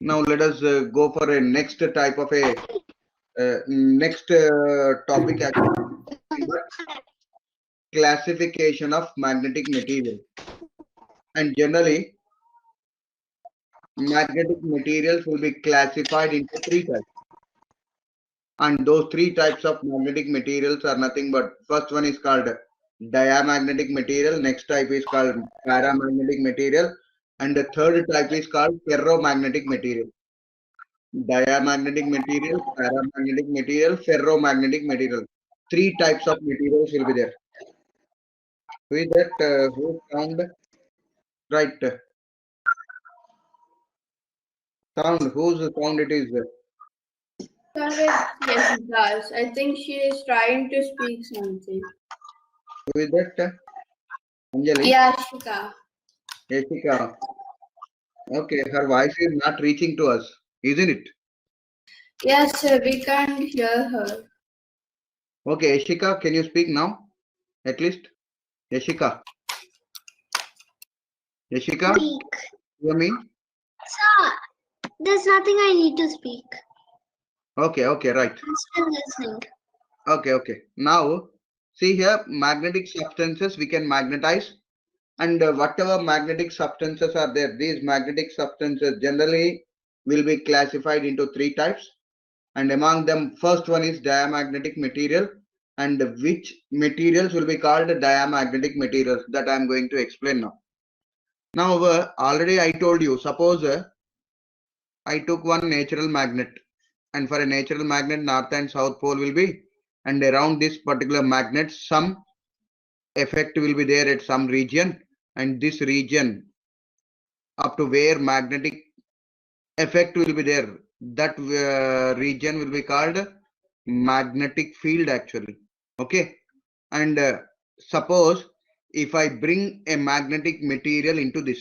Now let us go for a next type of a next topic, classification of magnetic material. And generally, magnetic materials will be classified into three types. And those three types of magnetic materials are nothing but, first one is called diamagnetic material, next type is called paramagnetic material, and the third type is called ferromagnetic material. Diamagnetic material, paramagnetic material, ferromagnetic material. Three types of materials will be there. Who is that? Who found? Right. Sound. Whose sound it is? Correct. Yes, it does. I think she is trying to speak something. Who is that? Anjali? Yashika. Jessica. Okay, her voice is not reaching to us, isn't it? Yes, sir, we can't hear her. Okay, Yashika, can you speak now? At least? Yashika. Yashika, Speak. hear me? Sir, there's nothing I need to speak. Okay, right. I'm still listening. Okay. Now, see here, magnetic substances we can magnetize, and whatever magnetic substances are there, these magnetic substances generally will be classified into three types. And among them, first one is diamagnetic material, and which materials will be called diamagnetic materials, that I am going to explain now. Now, already I told you, suppose I took one natural magnet, and for a natural magnet, north and south pole will be, and around this particular magnet, some effect will be there at some region, and this region up to where magnetic effect will be there, that region will be called magnetic field actually. Okay, and suppose if I bring a magnetic material into this,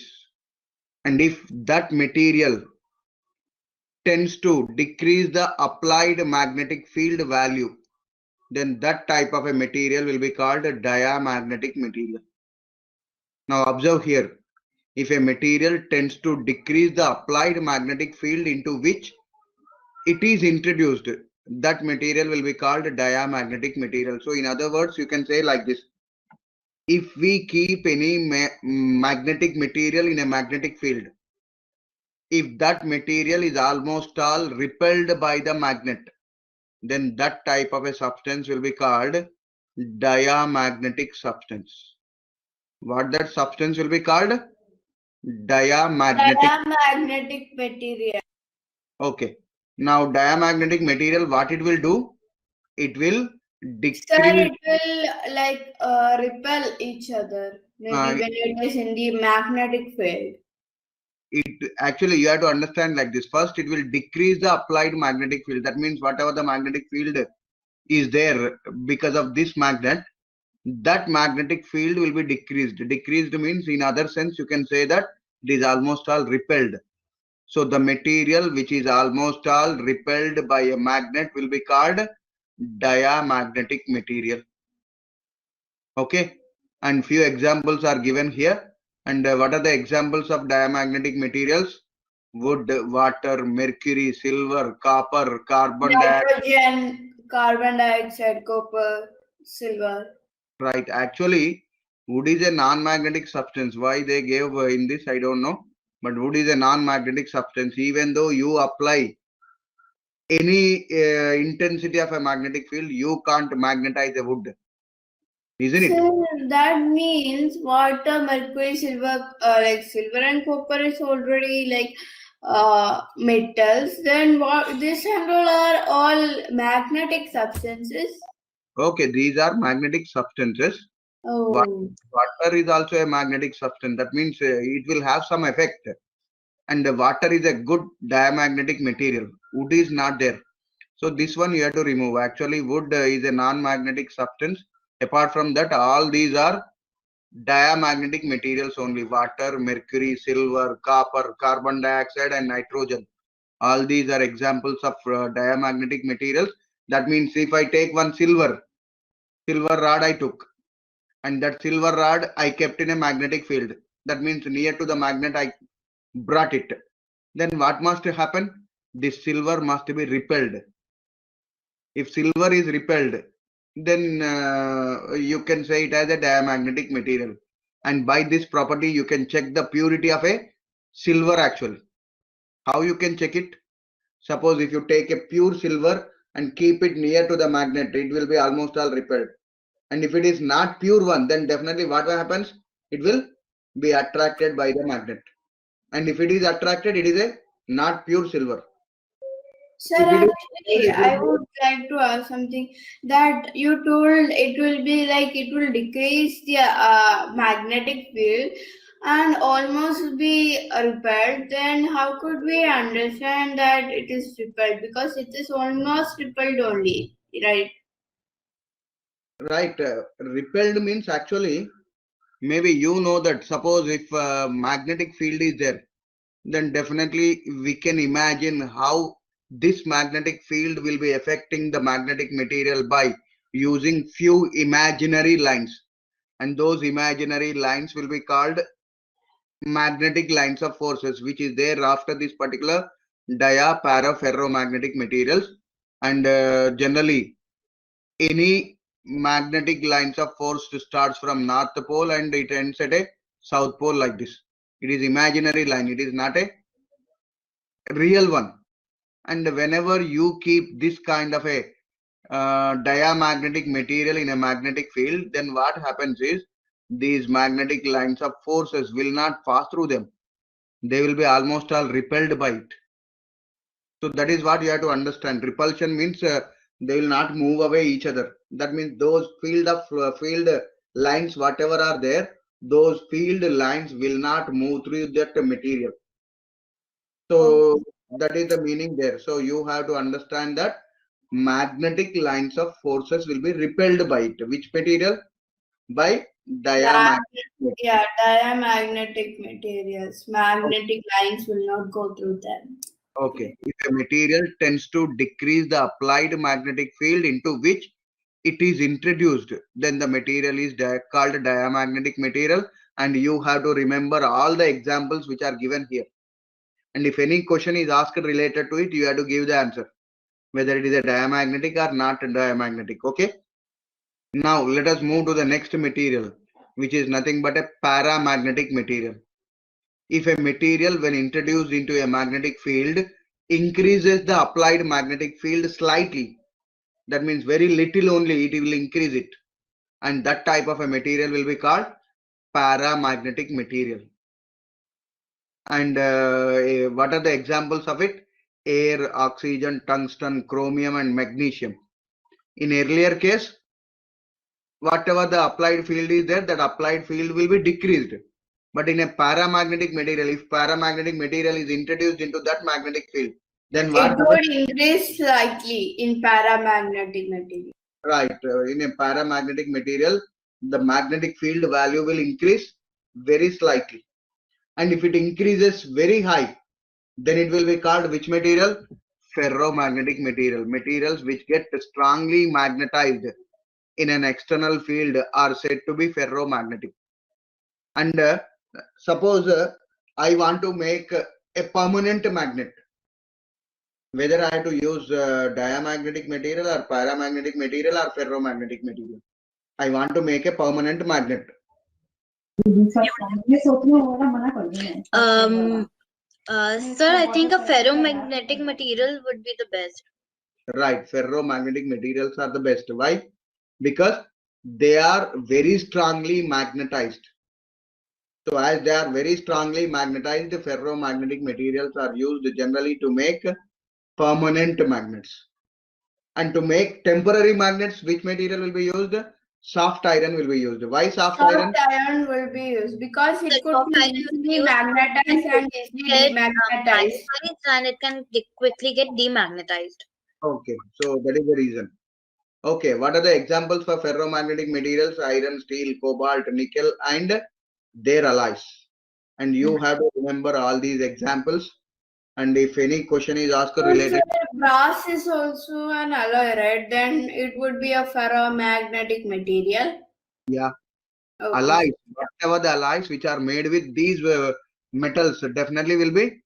and if that material tends to decrease the applied magnetic field value, then that type of a material will be called a diamagnetic material. Now observe here, if a material tends to decrease the applied magnetic field into which it is introduced, that material will be called diamagnetic material. So in other words, you can say like this: if we keep any magnetic material in a magnetic field, if that material is almost all repelled by the magnet, then that type of a substance will be called diamagnetic substance. What that substance will be called? Diamagnetic. Diamagnetic material. Okay. Now diamagnetic material, what it will do? It will decrease. Sir, it will like repel each other. Maybe when it is in the magnetic field. It actually, you have to understand like this. First, it will decrease the applied magnetic field. That means whatever the magnetic field is there because of this magnet, that magnetic field will be decreased. Decreased means, in other sense, you can say that it is almost all repelled. So the material which is almost all repelled by a magnet will be called diamagnetic material. Okay, and few examples are given here. And what are the examples of diamagnetic materials? Wood, water, mercury, silver, copper, carbon dioxide. Nitrogen, carbon dioxide, copper, silver. Right. Actually, wood is a non-magnetic substance. Why they gave in this, I don't know. But wood is a non-magnetic substance. Even though you apply any intensity of a magnetic field, you can't magnetize a wood. Isn't it? So that means water, mercury, silver, like silver and copper is already like metals. Then what? This and all are all magnetic substances. Okay, these are magnetic substances. Oh. Water is also a magnetic substance. That means it will have some effect. And the water is a good diamagnetic material. Wood is not there. So this one you have to remove. Actually, wood is a non-magnetic substance. Apart from that, all these are diamagnetic materials only. Water, mercury, silver, copper, carbon dioxide, and nitrogen. All these are examples of diamagnetic materials. That means if I take one silver rod I took, and that silver rod I kept in a magnetic field. That means near to the magnet I brought it. then what must happen? This silver must be repelled. If silver is repelled, then you can say it as a diamagnetic material. And by this property, you can check the purity of a silver actually. How you can check it? Suppose if you take a pure silver and keep it near to the magnet, it will be almost all repelled. And if it is not pure one, then definitely what happens? It will be attracted by the magnet. And if it is attracted, it is a not pure silver. Sir, If it is actually, I would like to ask something that you told it will be like it will decrease the magnetic field and almost be repelled. Then how could we understand that it is repelled? Because it is almost repelled only, right? right, repelled means actually maybe you know that suppose if magnetic field is there, then definitely we can imagine how this magnetic field will be affecting the magnetic material by using few imaginary lines, and those imaginary lines will be called magnetic lines of forces, which is there after this particular dia para ferromagnetic materials. And generally any magnetic lines of force starts from north pole and it ends at a south pole like this. It is imaginary line, it is not a real one. And whenever you keep this kind of a diamagnetic material in a magnetic field, then what happens is these magnetic lines of forces will not pass through them. They will be almost all repelled by it. So that is what you have to understand. Repulsion means they will not move away each other. That means those field lines, whatever are there, those field lines will not move through that material. So that is the meaning there. So you have to understand that magnetic lines of forces will be repelled by it. Which material? By diamagnetic. Yeah, diamagnetic materials. Magnetic lines will not go through them. Okay. If a material tends to decrease the applied magnetic field into which it is introduced, then the material is called diamagnetic material, and you have to remember all the examples which are given here. And if any question is asked related to it, you have to give the answer, whether it is a diamagnetic or not diamagnetic. Okay. Now let us move to the next material, which is nothing but a paramagnetic material. If a material, when introduced into a magnetic field, increases the applied magnetic field slightly, that means very little only, it will increase it, and that type of a material will be called paramagnetic material. And what are the examples of it? Air, oxygen, tungsten, chromium, and magnesium. In earlier case, whatever the applied field is there, that applied field will be decreased. But in a paramagnetic material, if paramagnetic material is introduced into that magnetic field, then what? It would increase slightly in paramagnetic material. Right. In a paramagnetic material, the magnetic field value will increase very slightly. And if it increases very high, then it will be called which material? Ferromagnetic material. Materials which get strongly magnetized in an external field are said to be ferromagnetic. And suppose I want to make a permanent magnet, whether I have to use diamagnetic material or paramagnetic material or ferromagnetic material. I want to make a permanent magnet. Sir, I think a ferromagnetic material would be the best. Right, ferromagnetic materials are the best. Why? Because they are very strongly magnetized. So as they are very strongly magnetized, ferromagnetic materials are used generally to make permanent magnets. And to make temporary magnets, which material will be used? Soft iron will be used. Why soft iron? Soft iron will be used because it could soft be iron easily used magnetized and easily demagnetized. And it can quickly get demagnetized. Okay, so that is the reason. Okay, what are the examples for ferromagnetic materials? Iron, steel, cobalt, nickel, and their alloys. And you have to remember all these examples. And if any question is asked related, Brass is also an alloy, right? Then it would be a ferromagnetic material. yeah, Okay. alloys, whatever the alloys which are made with these metals definitely will be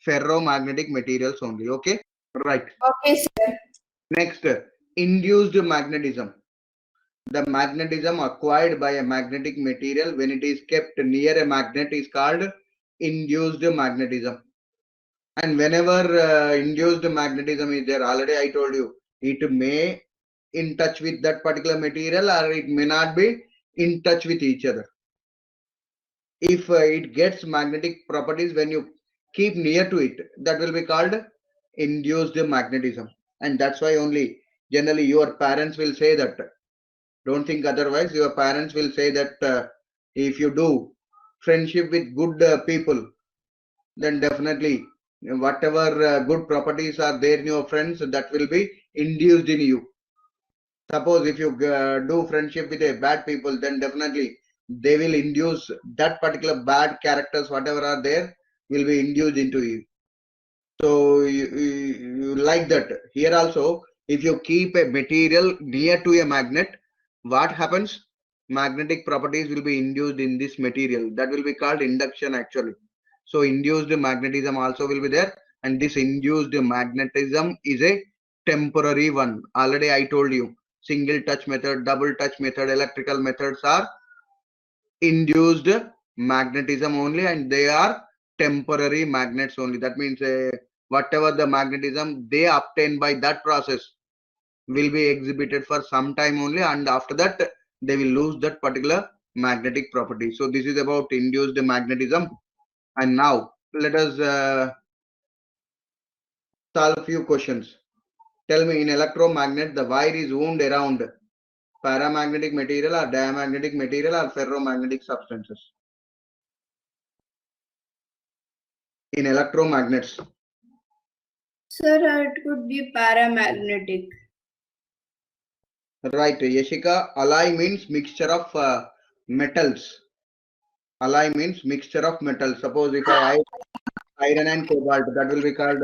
ferromagnetic materials only. Okay, right. Okay, sir. Next, induced magnetism. The magnetism acquired by a magnetic material when it is kept near a magnet is called induced magnetism. And whenever induced magnetism is there, already I told you, it may in touch with that particular material or it may not be in touch with each other. If it gets magnetic properties when you keep near to it, that will be called induced magnetism. And that's why only generally your parents will say that. Don't think otherwise. Your parents will say that if you do friendship with good people, then definitely whatever good properties are there in your friends, that will be induced in you. Suppose if you do friendship with a bad people, then definitely they will induce that particular bad characters, whatever are there, will be induced into you. So you like that. Here also, if you keep a material near to a magnet, what happens? Magnetic properties will be induced in this material. That will be called induction actually. So induced magnetism also will be there, and this induced magnetism is a temporary one. Already I told you, single touch method, double touch method, electrical methods are induced magnetism only, and they are temporary magnets only. That means whatever the magnetism they obtain by that process will be exhibited for some time only, and after that they will lose that particular magnetic property. So this is about induced magnetism. And now let us solve few questions. Tell me, in electromagnet, the wire is wound around paramagnetic material or diamagnetic material or ferromagnetic substances. In electromagnets. Sir, it could be paramagnetic. Right, Yashika. Alloy means mixture of metals. Alloy means mixture of metals. Suppose if I add iron and cobalt, that will be called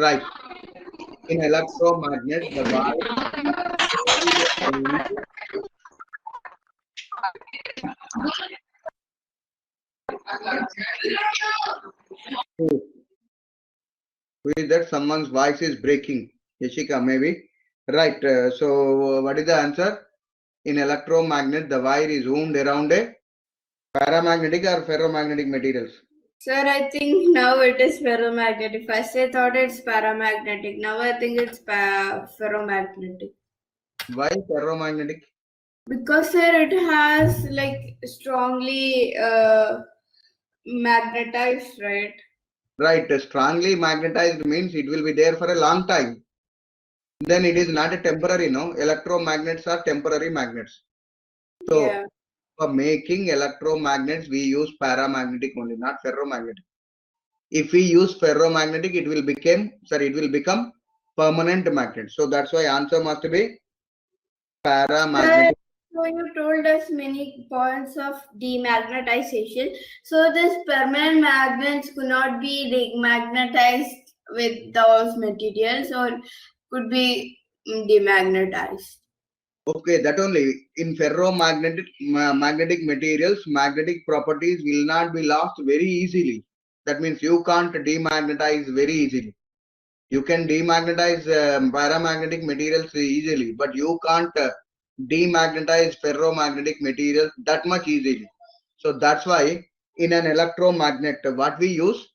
right. In electromagnet, the wire. Who is that? Someone's voice is breaking. Yashika, maybe. Right. So what is the answer? In electromagnet, the wire is wound around a paramagnetic or ferromagnetic materials. Sir, I think now it is ferromagnetic. First I thought it's paramagnetic. Now I think it's ferromagnetic. Why ferromagnetic? Because sir, it has like strongly magnetized, right? Right. Strongly magnetized means it will be there for a long time. Then it is not a temporary, no. Electromagnets are temporary magnets. So Yeah. for making electromagnets, we use paramagnetic only, not ferromagnetic. If we use ferromagnetic, it will become permanent magnet. So that's why answer must be paramagnetic. So you told us many points of demagnetization. So this permanent magnets could not be demagnetized with those materials, or could be demagnetized. Okay, that only. In ferromagnetic magnetic materials, magnetic properties will not be lost very easily. That means you can't demagnetize very easily. You can demagnetize paramagnetic materials easily, but you can't demagnetize ferromagnetic materials that much easily. So that's why in an electromagnet, what we use?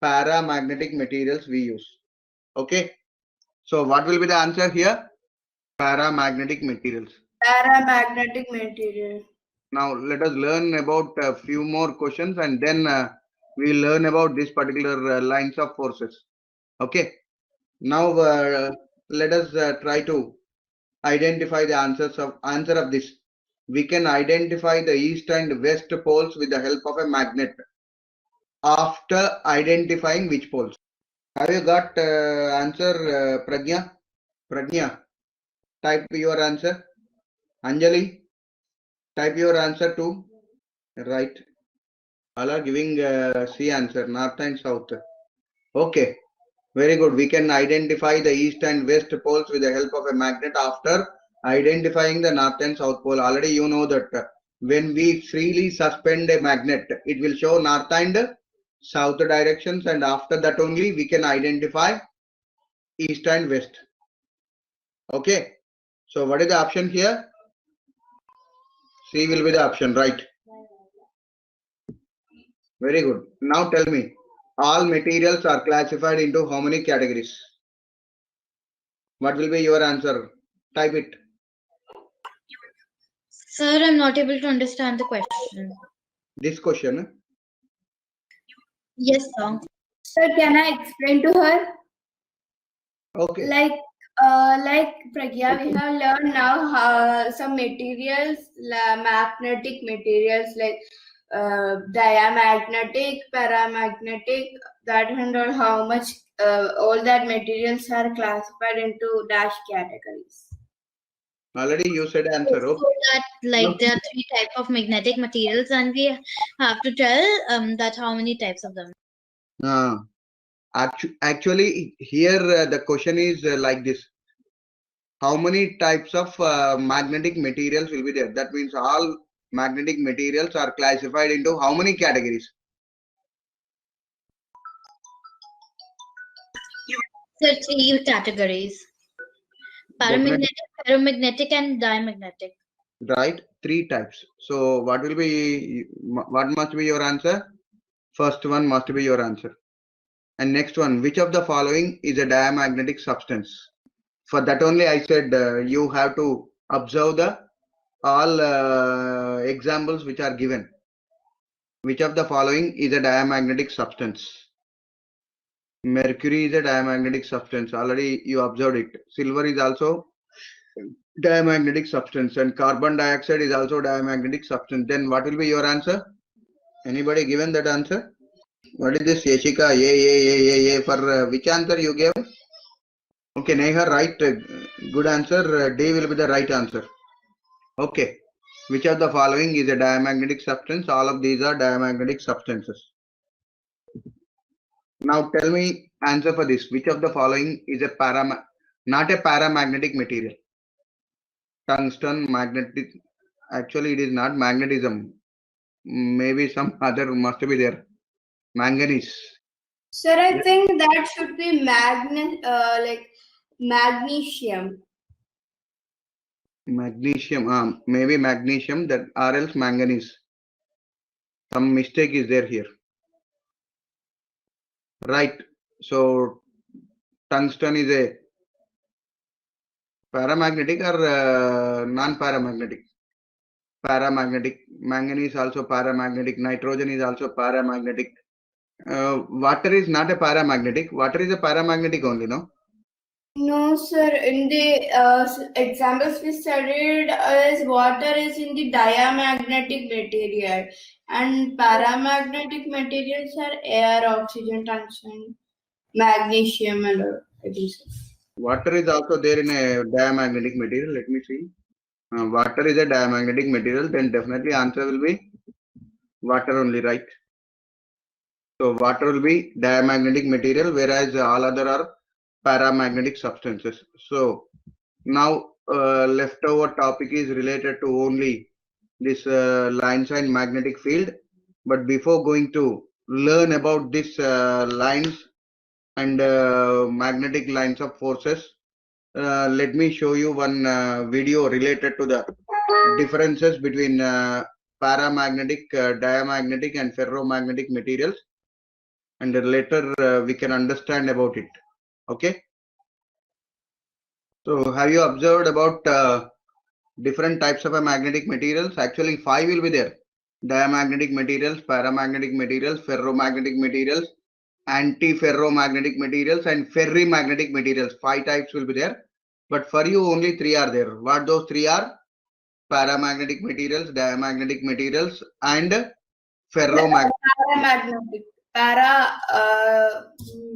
Paramagnetic materials we use. Okay. So what will be the answer here? Paramagnetic materials. Paramagnetic material. Now let us learn about a few more questions, and then we will learn about this particular lines of forces. Okay. Now let us try to identify the answer of this. We can identify the east and west poles with the help of a magnet. After identifying which poles? Have you got answer, Pragya? Pragya, type your answer. Anjali, type your answer too. Right. All are giving C answer, north and south. Okay. Very good. We can identify the east and west poles with the help of a magnet after Identifying the north and south pole. Already you know that when we freely suspend a magnet, it will show north and south directions, and after that only we can identify east and west. Okay. So what is the option here? C will be the option, right? Very good. Now tell me, all materials are classified into how many categories? What will be your answer? Type it. Sir, I'm not able to understand the question. This question. Yes, sir. Sir, can I explain to her? Okay. Like Pragya, we have learned now some materials, magnetic materials like diamagnetic, paramagnetic, that and all, how much all that materials are classified into dash categories. Already you said answer. So Okay. that like there are 3 types of magnetic materials, and we have to tell that how many types of them. Actually, here the question is like this. How many types of magnetic materials will be there? That means all magnetic materials are classified into how many categories? There are 3 categories: paramagnetic, ferromagnetic, and diamagnetic. Right, 3 types. So what will be, what must be your answer? First one must be your answer. And next one, which of the following is a diamagnetic substance? For that only I said you have to observe the all examples which are given. Which of the following is a diamagnetic substance? Mercury is a diamagnetic substance. Already you observed it. Silver is also diamagnetic substance, and carbon dioxide is also diamagnetic substance. Then what will be your answer? Anybody given that answer? What is this, Yeshika? Yeah. For which answer you gave? Okay, Neha, right. Good answer. D will be the right answer. Okay. Which of the following is a diamagnetic substance? All of these are diamagnetic substances. Now tell me answer for this. Which of the following is a not a paramagnetic material? Tungsten, magnetic. Actually, it is not magnetism. Maybe some other must be there. Manganese. Sir, I think that should be magnesium. Magnesium. Maybe magnesium, that or else manganese. Some mistake is there here. Right. So tungsten is a paramagnetic or non-paramagnetic? Paramagnetic. Manganese also paramagnetic. Nitrogen is also paramagnetic. Water is not a paramagnetic. Water is a paramagnetic only, no? No, sir. In the examples we studied, is water is in the diamagnetic material, and paramagnetic materials are air, oxygen, tungsten, magnesium, and all. I think so. Water is also there in a diamagnetic material. Let me see. Water is a diamagnetic material. Then definitely answer will be water only, right? So water will be diamagnetic material, whereas all other are paramagnetic substances. So now leftover topic is related to only this lines and magnetic field. But before going to learn about this lines and magnetic lines of forces, let me show you one video related to the differences between paramagnetic, diamagnetic and ferromagnetic materials, and later we can understand about it. Okay. So have you observed about different types of magnetic materials? Actually 5 will be there: diamagnetic materials, paramagnetic materials, ferromagnetic materials, anti-ferromagnetic materials, and ferrimagnetic materials. 5 types will be there, but for you only 3 are there. What those 3 are? Paramagnetic materials, diamagnetic materials, and ferromagnetic.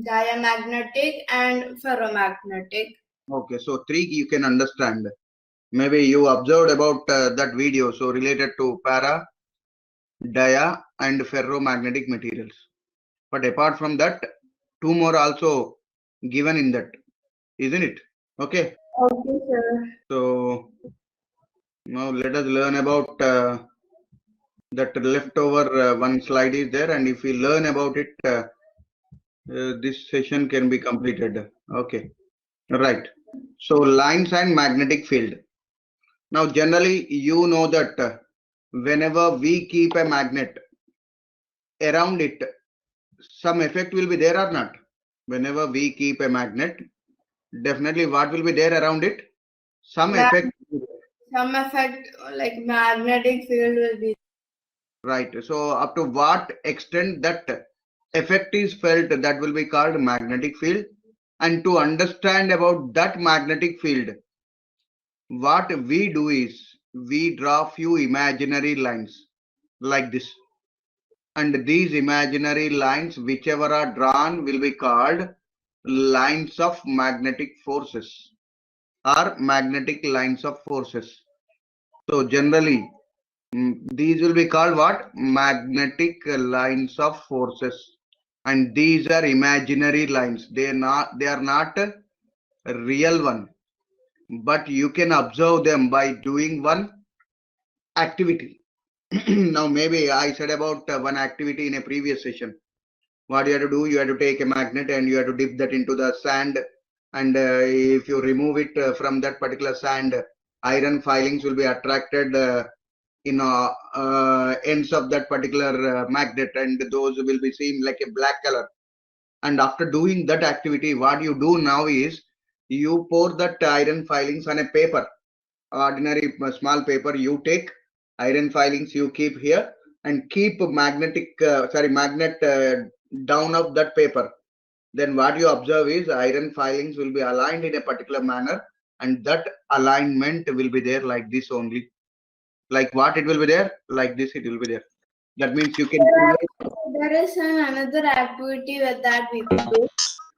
Diamagnetic and ferromagnetic. Okay, so 3 you can understand. Maybe you observed about that video, so related to para, dia, and ferromagnetic materials. But apart from that, 2 more also given in that, isn't it? Okay. Okay, sir. So now let us learn about that leftover one slide is there, and if we learn about it, this session can be completed. Okay, right. So lines and magnetic field. Now generally you know that whenever we keep a magnet around it, some effect will be there or not. Whenever we keep a magnet, definitely what will be there around it? Some effect. Some effect like magnetic field will be. Right. So up to what extent that effect is felt, that will be called magnetic field. And to understand about that magnetic field, what we do is we draw few imaginary lines like this. And these imaginary lines, whichever are drawn, will be called lines of magnetic forces or magnetic lines of forces. So generally, these will be called what? Magnetic lines of forces. And these are imaginary lines. They are not a real one. But you can observe them by doing one activity. Now maybe I said about one activity in a previous session. What you have to do, you have to take a magnet and you have to dip that into the sand, and if you remove it from that particular sand, iron filings will be attracted in ends of that particular magnet, and those will be seen like a black color. And after doing that activity, what you do now is you pour that iron filings on a paper, ordinary small paper. You take iron filings, you keep here, and keep magnet down of that paper. Then what you observe is iron filings will be aligned in a particular manner, and that alignment will be there like this only. Like what it will be there? Like this it will be there. That means you can. There is another activity with that we could do.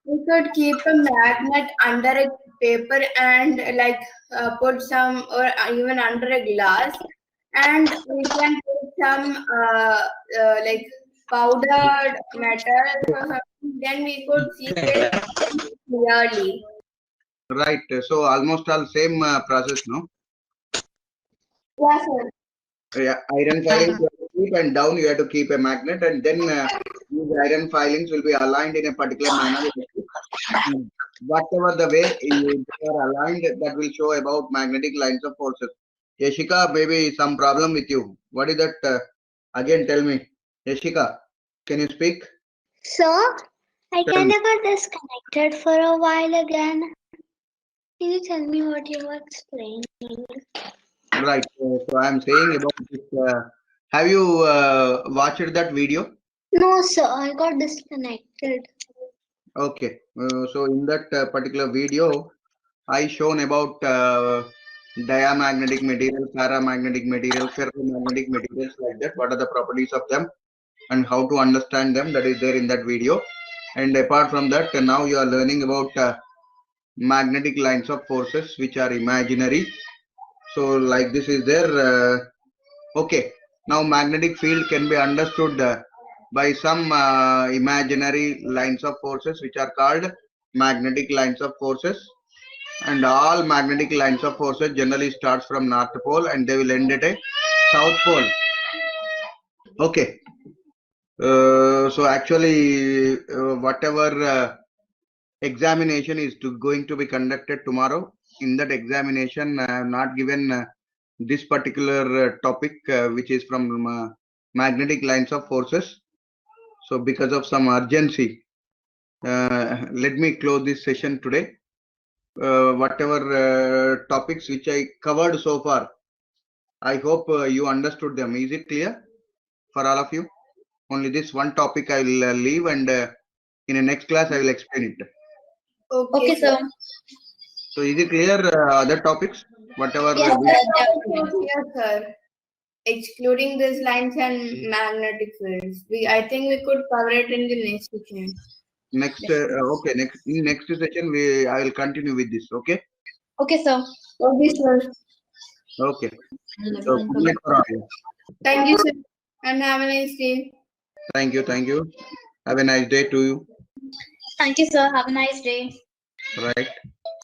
We could keep a magnet under a paper and like put some, or even under a glass, and we can put some like powdered metal or something. Then we could see it clearly. Right. So almost all same process, no? Yes, sir. Yeah, iron filings you have to keep, and down you have to keep a magnet, and then these iron filings will be aligned in a particular manner. Whatever the way they are aligned, that will show about magnetic lines of forces. Yashika, maybe some problem with you. What is that? Again, tell me. Yashika, can you speak? So, I Tell kind me. of got disconnected for a while again. Can you tell me what you were explaining? Right. So I am saying about this. Have you watched that video? No, sir, I got disconnected. Okay. So in that particular video, I shown about diamagnetic material, paramagnetic material, ferromagnetic materials, like that. What are the properties of them and how to understand them? That is there in that video. And apart from that, now you are learning about magnetic lines of forces which are imaginary. So like this is there. Okay. Now magnetic field can be understood by some imaginary lines of forces which are called magnetic lines of forces. And all magnetic lines of forces generally starts from North Pole and they will end at a South Pole. Okay. So actually, whatever examination is going to be conducted tomorrow, in that examination, I have not given this particular topic, which is from magnetic lines of forces. So because of some urgency, let me close this session today. Whatever topics which I covered so far, I hope you understood them. Is it clear for all of you? Only this one topic I will leave, and in the next class I will explain it. Okay, sir. So is it clear other topics? Whatever. Yes, Yes, sir. Excluding these lines and magnetic fields, I think we could cover it in the next session. Next, okay. Next session I will continue with this. Okay. Okay, sir. Okay, sir. Okay. So good night for all. Thank you, sir, and have a nice day. Thank you. Thank you. Have a nice day to you. Thank you, sir. Have a nice day. Right.